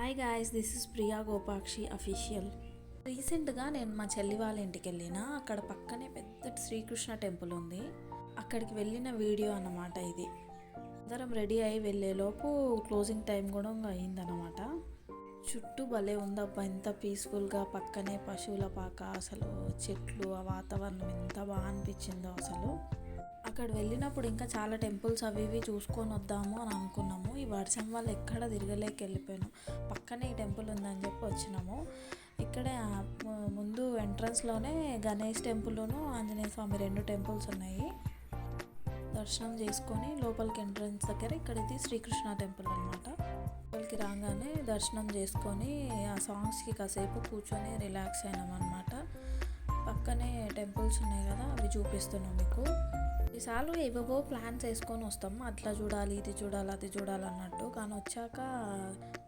Hi guys, this is Priya Gopakshi official. రీసెంట్గా నేను మా చెల్లి వాళ్ళ ఇంటికి వెళ్ళిన, అక్కడ పక్కనే పెద్ద శ్రీకృష్ణ టెంపుల్ ఉంది. అక్కడికి వెళ్ళిన వీడియో అన్నమాట ఇది. అందరం రెడీ అయ్యి వెళ్ళేలోపు క్లోజింగ్ టైం కూడా అయిందనమాట. చుట్టూ భలే ఉందబ్బా, ఎంత పీస్ఫుల్గా, పక్కనే పశువుల పాక, అసలు చెట్లు, ఆ వాతావరణం ఎంత బాగా అనిపించిందో అసలు. అక్కడ వెళ్ళినప్పుడు ఇంకా చాలా టెంపుల్స్ అవి ఇవి చూసుకొని వద్దాము అని అనుకున్నాము. ఈ వర్షం వల్ల ఎక్కడ తిరగలేక వెళ్ళిపోయాను. పక్కనే ఈ టెంపుల్ ఉందని చెప్పి వచ్చినాము. ఇక్కడే ముందు ఎంట్రన్స్లోనే గణేష్ టెంపుల్ను ఆంజనేయ స్వామి 2 టెంపుల్స్ ఉన్నాయి. దర్శనం చేసుకొని లోపలికి ఎంట్రన్స్ దగ్గర ఇక్కడ ఇది శ్రీకృష్ణ టెంపుల్ అనమాట. లోపలికి రాగానే దర్శనం చేసుకొని ఆ సాంగ్స్కి కాసేపు కూర్చొని రిలాక్స్ అయినాం అనమాట. పక్కనే టెంపుల్స్ ఉన్నాయి కదా, అవి చూపిస్తున్నాం మీకు. ఈసారి ఏవేవో ప్లాన్స్ వేసుకొని వస్తాము, అట్లా చూడాలి, ఇది చూడాలి, అది చూడాలి అన్నట్టు. కానీ వచ్చాక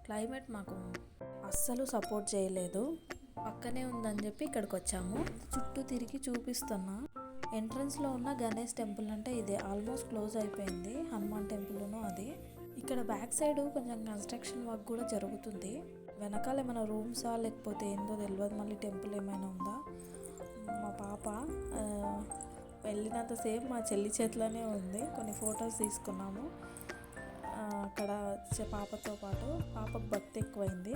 క్లైమేట్ మాకు అస్సలు సపోర్ట్ చేయలేదు. పక్కనే ఉందని చెప్పి ఇక్కడికి వచ్చాము. చుట్టూ తిరిగి చూపిస్తున్నా. ఎంట్రన్స్లో ఉన్న గణేష్ టెంపుల్ అంటే ఇదే, ఆల్మోస్ట్ క్లోజ్ అయిపోయింది. హనుమాన్ టెంపుల్ను అది. ఇక్కడ బ్యాక్ సైడ్ కొంచెం కన్స్ట్రక్షన్ వర్క్ కూడా జరుగుతుంది. వెనకాల ఏమైనా రూమ్సా లేకపోతే ఏందో తెలియదు. మళ్ళీ టెంపుల్ ఏమైనా ఉందా. మా పాప వెళ్ళినంతసేపు మా చెల్లి చేతిలోనే ఉంది. కొన్ని ఫొటోస్ తీసుకున్నాము. అక్కడ పాపతో పాటు. పాపకు భక్తి ఎక్కువైంది.